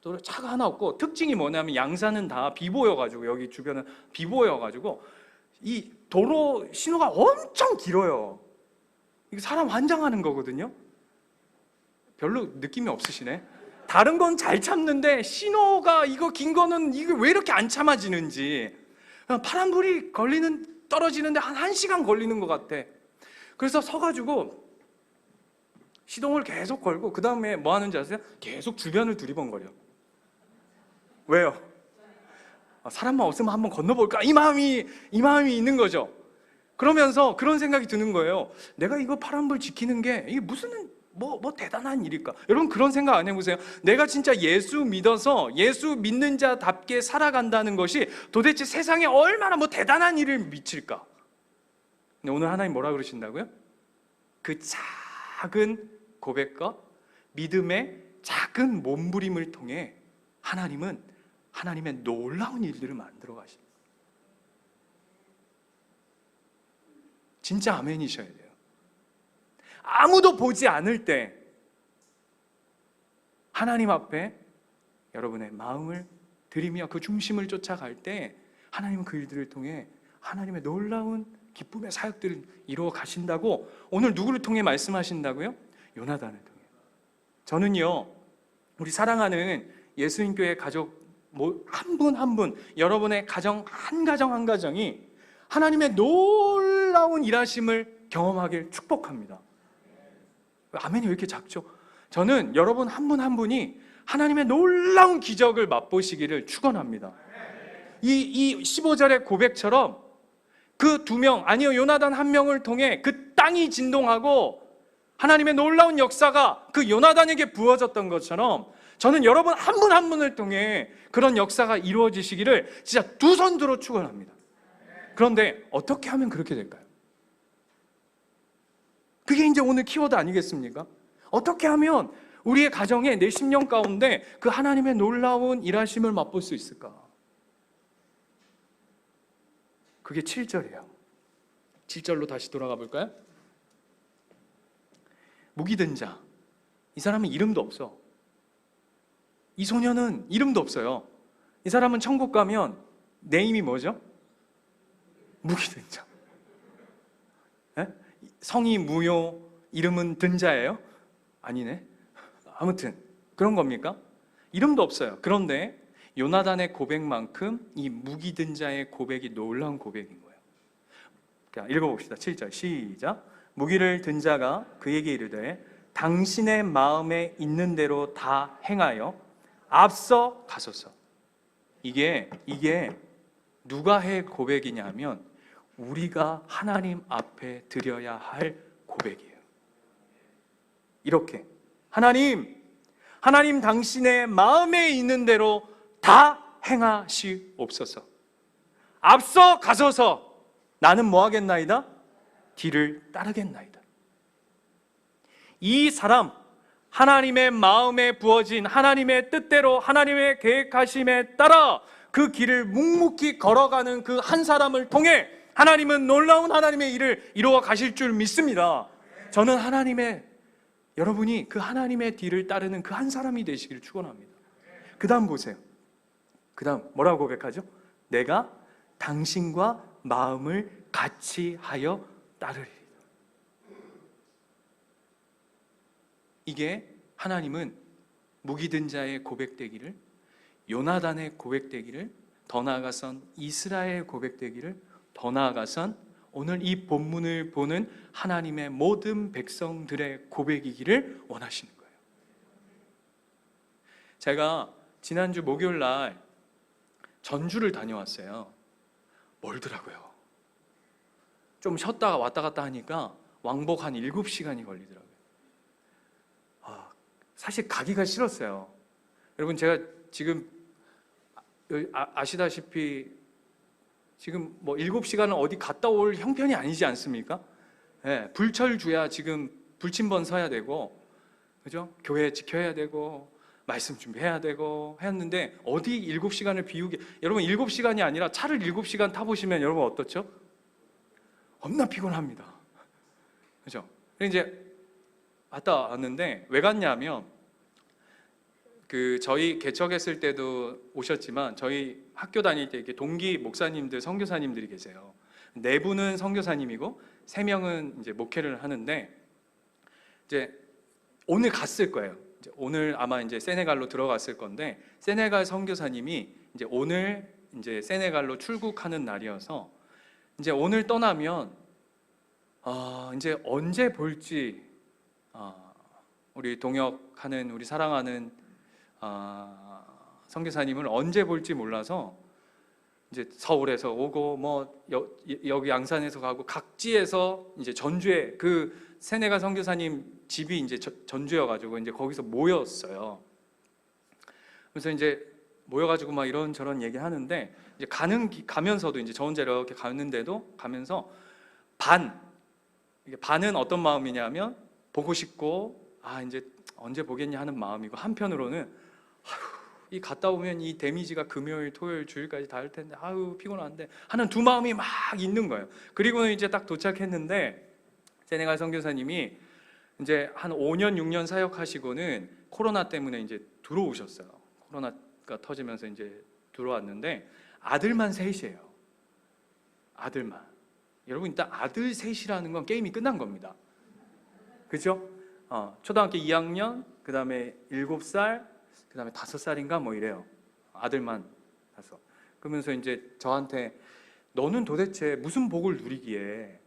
S1: 도로에 차가 하나 없고, 특징이 뭐냐면 양산은 다 비보여가지고, 여기 주변은 비보여가지고 이 도로 신호가 엄청 길어요. 이게 사람 환장하는 거거든요. 별로 느낌이 없으시네. 다른 건 잘 참는데 신호가 이거 긴 거는 이게 왜 이렇게 안 참아지는지. 파란불이 떨어지는데 한 1시간 걸리는 것 같아. 그래서 서가지고 시동을 계속 걸고, 그 다음에 뭐 하는지 아세요? 계속 주변을 두리번거려. 왜요? 사람만 없으면 한번 건너볼까? 이 마음이 있는 거죠. 그러면서 그런 생각이 드는 거예요. 내가 이거 파란불 지키는 게 이게 무슨 뭐 대단한 일일까? 여러분, 그런 생각 안 해보세요? 내가 진짜 예수 믿어서 예수 믿는 자답게 살아간다는 것이 도대체 세상에 얼마나 뭐 대단한 일을 미칠까? 근데 오늘 하나님 뭐라 그러신다고요? 그 작은 고백과 믿음의 작은 몸부림을 통해 하나님은 하나님의 놀라운 일들을 만들어 가십니다. 진짜 아멘이셔야 돼요. 아무도 보지 않을 때 하나님 앞에 여러분의 마음을 들이며 그 중심을 쫓아갈 때 하나님은 그 일들을 통해 하나님의 놀라운 기쁨의 사역들을 이루어 가신다고 오늘 누구를 통해 말씀하신다고요? 요나단을 통해. 저는요, 우리 사랑하는 예수님교회 가족 한 분 한 분, 여러분의 가정 한 가정이 하나님의 놀라운 일하심을 경험하길 축복합니다. 아멘이 왜 이렇게 작죠? 저는 여러분 한 분 한 분이 하나님의 놀라운 기적을 맛보시기를 축원합니다. 이 15절의 고백처럼 그 2명, 아니요, 요나단 1명을 통해 그 땅이 진동하고 하나님의 놀라운 역사가 그 요나단에게 부어졌던 것처럼, 저는 여러분 한 분 한 분을 통해 그런 역사가 이루어지시기를 진짜 두 손 들어 축원합니다. 그런데 어떻게 하면 그렇게 될까요? 그게 이제 오늘 키워드 아니겠습니까? 어떻게 하면 우리의 가정에, 내 심령 가운데 그 하나님의 놀라운 일하심을 맛볼 수 있을까? 그게 7절이에요. 7절로 다시 돌아가 볼까요? 무기든 자, 이 사람은 이름도 없어. 이 소년은 이름도 없어요. 이 사람은 천국 가면 네임이 뭐죠? 무기든 자. 에? 성이 무요, 이름은 든 자예요? 아니네. 아무튼 그런 겁니까? 이름도 없어요. 그런데 요나단의 고백만큼 이 무기든 자의 고백이 놀라운 고백인 거예요. 자, 읽어봅시다. 7절 시작. 무기를 든 자가 그에게 이르되 당신의 마음에 있는 대로 다 행하여 앞서 가소서. 이게 누가 할 고백이냐면 우리가 하나님 앞에 드려야 할 고백이에요. 이렇게 하나님 당신의 마음에 있는 대로 다 행하시옵소서. 앞서 가소서. 나는 뭐 하겠나이다? 뒤를 따르겠나이다. 이 사람, 하나님의 마음에 부어진 하나님의 뜻대로 하나님의 계획하심에 따라 그 길을 묵묵히 걸어가는 그 한 사람을 통해 하나님은 놀라운 하나님의 일을 이루어 가실 줄 믿습니다. 저는 여러분이 그 하나님의 뒤를 따르는 그 한 사람이 되시기를 축원합니다. 그 다음 보세요. 그 다음 뭐라고 고백하죠? 내가 당신과 마음을 같이 하여 따르리이다. 이게 하나님은 무기든 자의 고백되기를, 요나단의 고백되기를, 더 나아가선 이스라엘의 고백되기를, 더 나아가선 오늘 이 본문을 보는 하나님의 모든 백성들의 고백이기를 원하시는 거예요. 제가 지난주 목요일 날 전주를 다녀왔어요. 멀더라고요. 좀 쉬었다가 왔다 갔다 하니까 왕복 한 7시간이 걸리더라고요. 사실 가기가 싫었어요. 여러분, 제가 지금 아시다시피 지금 뭐 7시간을 어디 갔다 올 형편이 아니지 않습니까? 예, 불철주야 지금 불침번 서야 되고, 그죠? 교회 지켜야 되고 말씀 준비해야 되고 했는데 어디 7시간을 비우게. 여러분 7시간이 아니라 차를 7시간 타보시면 여러분 어떻죠? 겁나 피곤합니다. 그죠? 이제 갔다 왔는데 왜 갔냐면 저희 개척했을 때도 오셨지만 저희 학교 다닐 때 이렇게 동기 목사님들, 선교사님들이 계세요. 4분은 선교사님이고 3명은 이제 목회를 하는데, 이제 오늘 갔을 거예요. 이제 오늘 아마 이제 세네갈로 들어갔을 건데, 세네갈 선교사님이 이제 오늘 이제 세네갈로 출국하는 날이어서 이제 오늘 떠나면 이제 언제 볼지, 우리 동역하는 우리 사랑하는 선교사님을 언제 볼지 몰라서 이제 서울에서 오고 뭐 여기 양산에서 가고 각지에서 이제 전주에 그 세네갈 선교사님 집이 이제 전주여가지고 이제 거기서 모였어요. 그래서 이제 모여가지고 막 이런저런 얘기하는데, 이제 가면서도 이제 저 혼자 이렇게 가는데도 가면서 반은 어떤 마음이냐면 보고 싶고 이제 언제 보겠냐 하는 마음이고, 한편으로는 이 갔다 오면 이 데미지가 금요일, 토요일, 주일까지 다 할 텐데 피곤한데 하는 두 마음이 막 있는 거예요. 그리고는 이제 딱 도착했는데 세네갈 선교사님이 이제 한 5년, 6년 사역하시고는 코로나 때문에 이제 들어오셨어요. 코로나가 터지면서 이제 들어왔는데 아들만 셋이에요. 아들만. 여러분 일단 아들 셋이라는 건 게임이 끝난 겁니다. 그죠? 초등학교 2학년, 그 다음에 7살, 그 다음에 5살인가 뭐 이래요. 아들만 5. 그러면서 이제 저한테 너는 도대체 무슨 복을 누리기에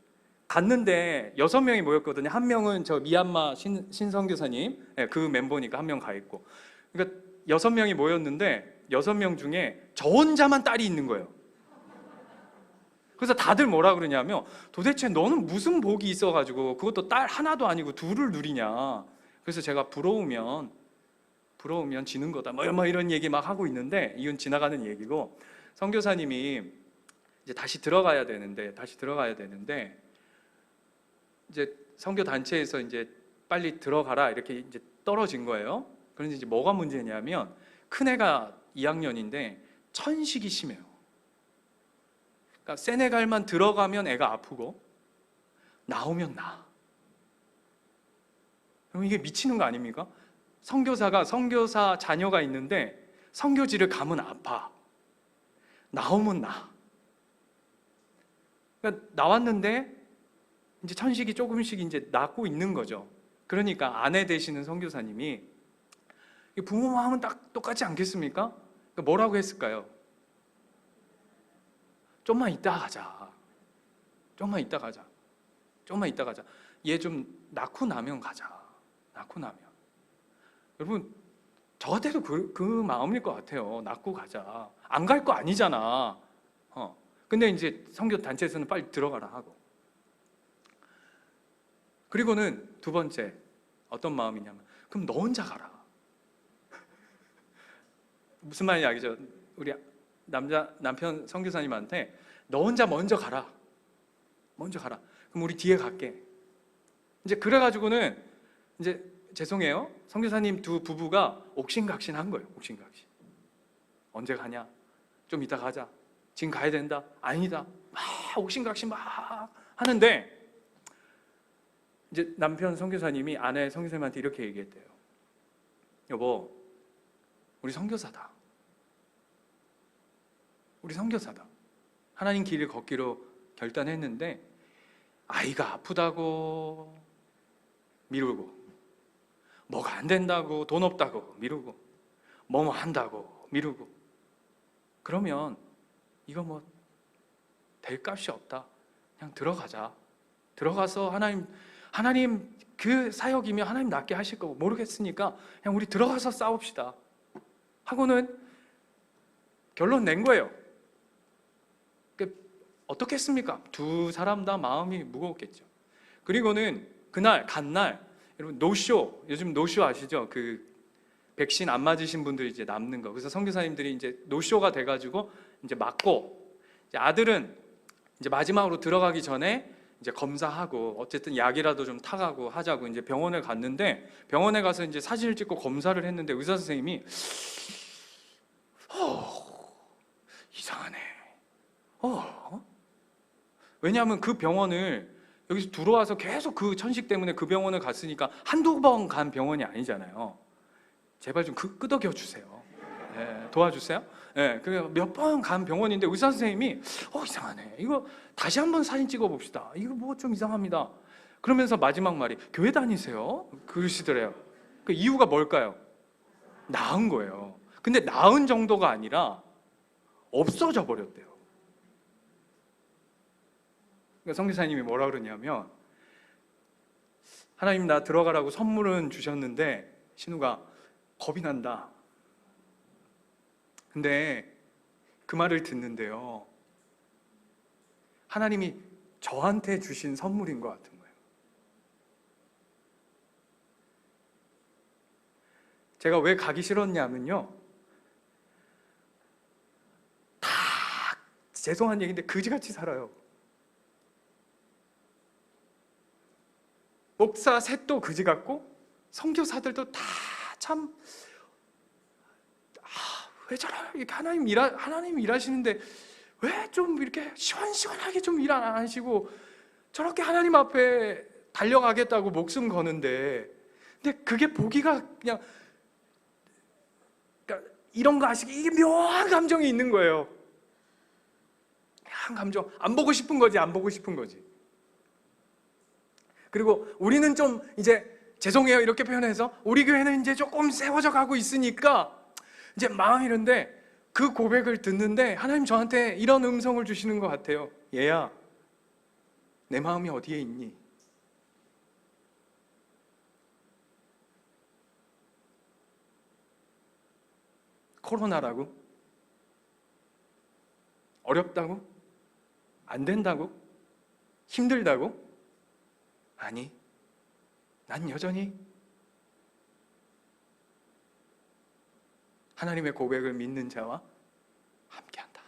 S1: 갔는데 6명이 모였거든요. 한 명은 저 미얀마 신선교사님, 그 멤버니까 한 명 가 있고. 그러니까 6명이 모였는데 6명 중에 저 혼자만 딸이 있는 거예요. 그래서 다들 뭐라 그러냐면 도대체 너는 무슨 복이 있어가지고 그것도 딸 하나도 아니고 둘을 누리냐. 그래서 제가 부러우면 지는 거다 뭐 이런 얘기 막 하고 있는데, 이건 지나가는 얘기고, 선교사님이 이제 다시 들어가야 되는데 이제 선교 단체에서 이제 빨리 들어가라 이렇게 이제 떨어진 거예요. 그런데 이제 뭐가 문제냐면 큰애가 2학년인데 천식이 심해요. 그러니까 세네갈만 들어가면 애가 아프고 나오면 나. 그럼 이게 미치는 거 아닙니까? 선교사 자녀가 있는데 선교지를 가면 아파. 나오면 나. 그러니까 나왔는데 이제 천식이 조금씩 이제 낫고 있는 거죠. 그러니까 아내 되시는 선교사님이 부모 마음은 딱 똑같지 않겠습니까? 그러니까 뭐라고 했을까요? 좀만 이따 가자. 얘 좀 낳고 나면 가자. 여러분 저 같아도 그 마음일 것 같아요. 낳고 가자. 안 갈 거 아니잖아. 근데 이제 선교 단체에서는 빨리 들어가라 하고. 그리고는 두 번째 어떤 마음이냐면 그럼 너 혼자 가라. 무슨 말인지 알겠죠? 우리 남편 선교사님한테 너 혼자 먼저 가라. 그럼 우리 뒤에 갈게. 이제 그래가지고는 이제 죄송해요. 선교사님 두 부부가 옥신각신한 거예요. 언제 가냐? 좀 이따 가자. 지금 가야 된다. 아니다. 막 옥신각신 막 하는데 이제 남편 선교사님이 아내 선교사님한테 이렇게 얘기했대요. 여보, 우리 선교사다. 하나님 길을 걷기로 결단했는데 아이가 아프다고 미루고, 뭐가 안 된다고, 돈 없다고 미루고, 뭐뭐 한다고 미루고, 그러면 이거 뭐 될 값이 없다. 그냥 들어가자. 들어가서 하나님 그 사역이면 하나님 낫게 하실 거고 모르겠으니까 그냥 우리 들어가서 싸웁시다 하고는 결론 낸 거예요. 어떻겠습니까? 두 사람 다 마음이 무거웠겠죠. 그리고는 간 날 여러분 노쇼, 요즘 노쇼 아시죠? 그 백신 안 맞으신 분들이 이제 남는 거. 그래서 선교사님들이 이제 노쇼가 돼가지고 이제 맞고 이제 아들은 이제 마지막으로 들어가기 전에 이제 검사하고 어쨌든 약이라도 좀 타가고 하자고 이제 병원에 갔는데, 병원에 가서 이제 사진을 찍고 검사를 했는데 의사 선생님이 이상하네. 왜냐하면 그 병원을 여기서 들어와서 계속 그 천식 때문에 그 병원을 갔으니까 한두 번 간 병원이 아니잖아요. 제발 좀 끄덕여 주세요. 도와주세요. 몇 번 간 병원인데 의사 선생님이 이상하네. 이거 다시 한번 사진 찍어 봅시다. 이거 뭐 좀 이상합니다. 그러면서 마지막 말이 교회 다니세요? 그러시더래요. 그 이유가 뭘까요? 나은 거예요. 근데 나은 정도가 아니라 없어져 버렸대요. 그러니까 성기사님이 뭐라 그러냐면, 하나님 나 들어가라고 선물은 주셨는데 신우가 겁이 난다. 근데 그 말을 듣는데요, 하나님이 저한테 주신 선물인 것 같은 거예요. 제가 왜 가기 싫었냐면요, 다 죄송한 얘기인데 그지같이 살아요. 목사 셋도 그지 같고 선교사들도 다 참 왜 저래? 이렇게 하나님 일하시는데 왜 좀 이렇게 시원시원하게 좀 일 안 하시고 저렇게 하나님 앞에 달려가겠다고 목숨 거는데, 근데 그게 보기가 그냥, 그러니까 이런 거 아시기, 이게 묘한 감정이 있는 거예요. 묘한 감정. 안 보고 싶은 거지, 안 보고 싶은 거지. 그리고 우리는 좀 이제 죄송해요 이렇게 표현해서 우리 교회는 이제 조금 세워져 가고 있으니까 이제 마음이 이런데, 그 고백을 듣는데 하나님 저한테 이런 음성을 주시는 것 같아요. 얘야, 내 마음이 어디에 있니? 코로나라고? 어렵다고? 안 된다고? 힘들다고? 아니, 난 여전히 하나님의 고백을 믿는 자와 함께한다.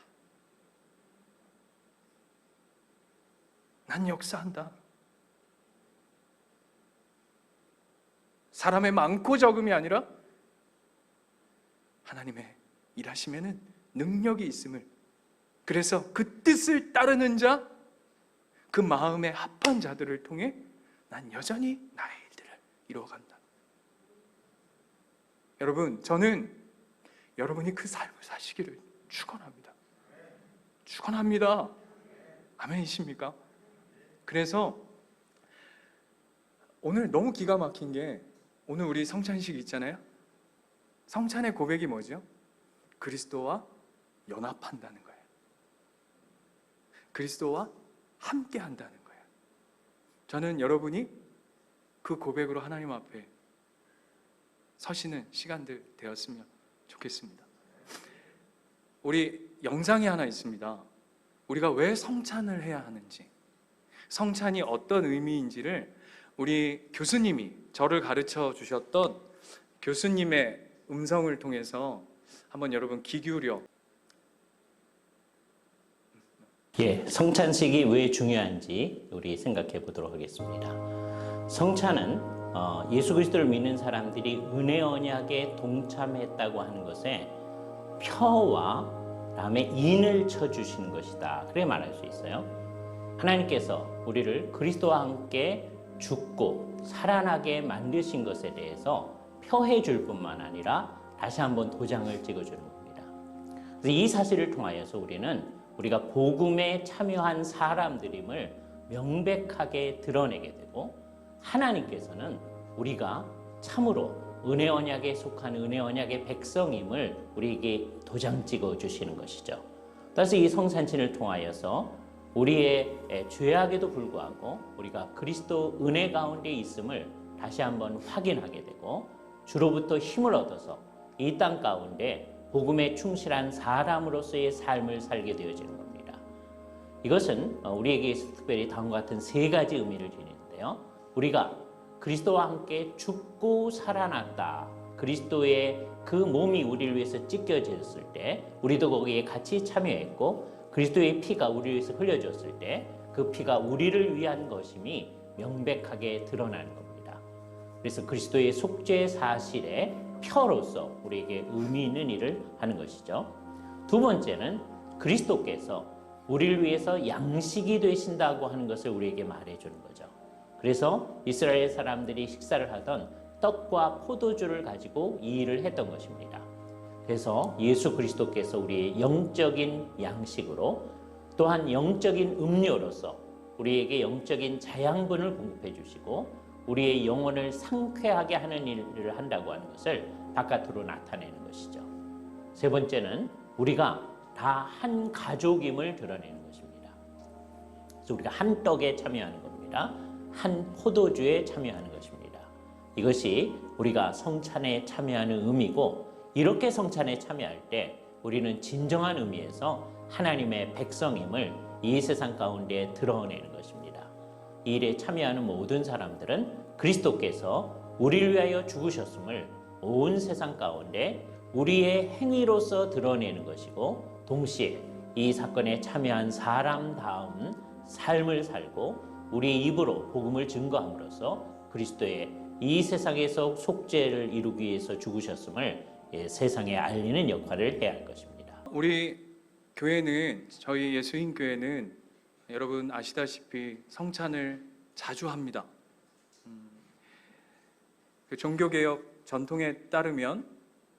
S1: 난 역사한다. 사람의 많고 적음이 아니라 하나님의 일하심에는 능력이 있음을, 그래서 그 뜻을 따르는 자, 그 마음에 합한 자들을 통해 난 여전히 나의 일들을 이루어간다. 여러분, 저는 여러분이 그 삶을 사시기를 축원합니다. 축원합니다. 아멘이십니까? 그래서 오늘 너무 기가 막힌 게, 오늘 우리 성찬식 있잖아요. 성찬의 고백이 뭐죠? 그리스도와 연합한다는 거예요. 그리스도와 함께 한다는 거예요. 저는 여러분이 그 고백으로 하나님 앞에 서시는 시간들 되었으면 좋겠습니다. 우리 영상이 하나 있습니다. 우리가 왜 성찬을 해야 하는지, 성찬이 어떤 의미인지를 우리 교수님이, 저를 가르쳐 주셨던 교수님의 음성을 통해서 한번 여러분 귀 기울여.
S2: 성찬식이 왜 중요한지 우리 생각해 보도록 하겠습니다. 성찬은 예수 그리스도를 믿는 사람들이 은혜 언약에 동참했다고 하는 것에 표와 그다음에 인을 쳐주신 것이다, 그렇게 말할 수 있어요. 하나님께서 우리를 그리스도와 함께 죽고 살아나게 만드신 것에 대해서 표해 줄 뿐만 아니라 다시 한번 도장을 찍어주는 겁니다. 그래서 이 사실을 통하여서 우리가 복음에 참여한 사람들임을 명백하게 드러내게 되고, 하나님께서는 우리가 참으로 은혜 언약에 속한 은혜 언약의 백성임을 우리에게 도장 찍어 주시는 것이죠. 따라서 이 성찬신을 통하여서 우리의 죄악에도 불구하고 우리가 그리스도 은혜 가운데 있음을 다시 한번 확인하게 되고, 주로부터 힘을 얻어서 이 땅 가운데 복음에 충실한 사람으로서의 삶을 살게 되어지는 겁니다. 이것은 우리에게 특별히 다음과 같은 세 가지 의미를 지니는데요. 우리가 그리스도와 함께 죽고 살아났다. 그리스도의 그 몸이 우리를 위해서 찢겨졌을 때 우리도 거기에 같이 참여했고, 그리스도의 피가 우리 위해서 흘려졌을 때 그 피가 우리를 위한 것임이 명백하게 드러나는 겁니다. 그래서 그리스도의 속죄 사실의 표로서 우리에게 의미 있는 일을 하는 것이죠. 두 번째는 그리스도께서 우리를 위해서 양식이 되신다고 하는 것을 우리에게 말해주는 거죠. 그래서 이스라엘 사람들이 식사를 하던 떡과 포도주를 가지고 이 일을 했던 것입니다. 그래서 예수 그리스도께서 우리의 영적인 양식으로 또한 영적인 음료로서 우리에게 영적인 자양분을 공급해 주시고 우리의 영혼을 상쾌하게 하는 일을 한다고 하는 것을 바깥으로 나타내는 것이죠. 세 번째는 우리가 다 한 가족임을 드러내는 것입니다. 그래서 우리가 한 떡에 참여하는 겁니다. 한 포도주에 참여하는 것입니다. 이것이 우리가 성찬에 참여하는 의미고, 이렇게 성찬에 참여할 때 우리는 진정한 의미에서 하나님의 백성임을 이 세상 가운데 드러내는 것입니다. 이 일에 참여하는 모든 사람들은 그리스도께서 우리를 위하여 죽으셨음을 온 세상 가운데 우리의 행위로서 드러내는 것이고, 동시에 이 사건에 참여한 사람다운 삶을 살고 우리의 입으로 복음을 증거함으로써 그리스도의 이 세상에서 속죄를 이루기 위해서 죽으셨음을 세상에 알리는 역할을 해야 할 것입니다.
S1: 우리 교회는, 저희 예수인 교회는 여러분 아시다시피 성찬을 자주 합니다. 그 종교개혁 전통에 따르면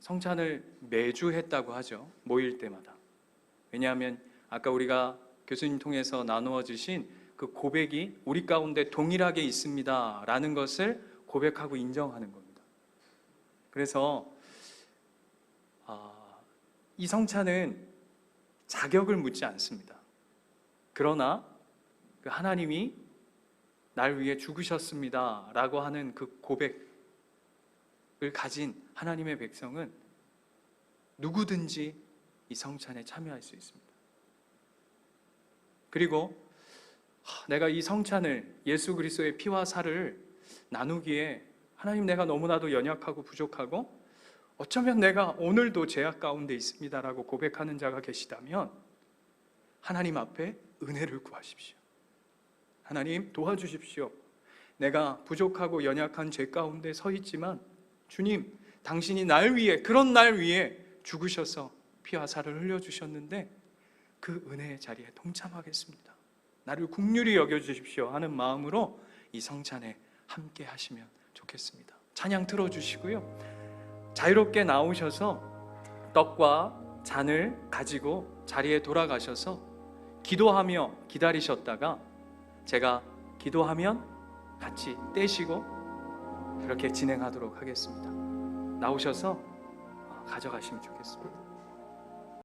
S1: 성찬을 매주 했다고 하죠. 모일 때마다. 왜냐하면 아까 우리가 교수님 통해서 나누어 주신 그 고백이 우리 가운데 동일하게 있습니다 라는 것을 고백하고 인정하는 겁니다. 그래서 이 성찬은 자격을 묻지 않습니다. 그러나 그 하나님이 날 위해 죽으셨습니다 라고 하는 그 고백을 가진 하나님의 백성은 누구든지 이 성찬에 참여할 수 있습니다. 그리고 내가 이 성찬을, 예수 그리스도의 피와 살을 나누기에 하나님, 내가 너무나도 연약하고 부족하고 어쩌면 내가 오늘도 죄악 가운데 있습니다라고 고백하는 자가 계시다면 하나님 앞에 은혜를 구하십시오. 하나님 도와주십시오. 내가 부족하고 연약한 죄 가운데 서 있지만 주님, 당신이 날 위해, 그런 날 위해 죽으셔서 피와 살을 흘려주셨는데 그 은혜의 자리에 동참하겠습니다. 나를 긍휼히 여겨주십시오 하는 마음으로 이 성찬에 함께 하시면 좋겠습니다. 찬양 틀어주시고요. 자유롭게 나오셔서 떡과 잔을 가지고 자리에 돌아가셔서 기도하며 기다리셨다가 제가 기도하면 같이 떼시고 그렇게 진행하도록 하겠습니다. 나오셔서 가져가시면 좋겠습니다.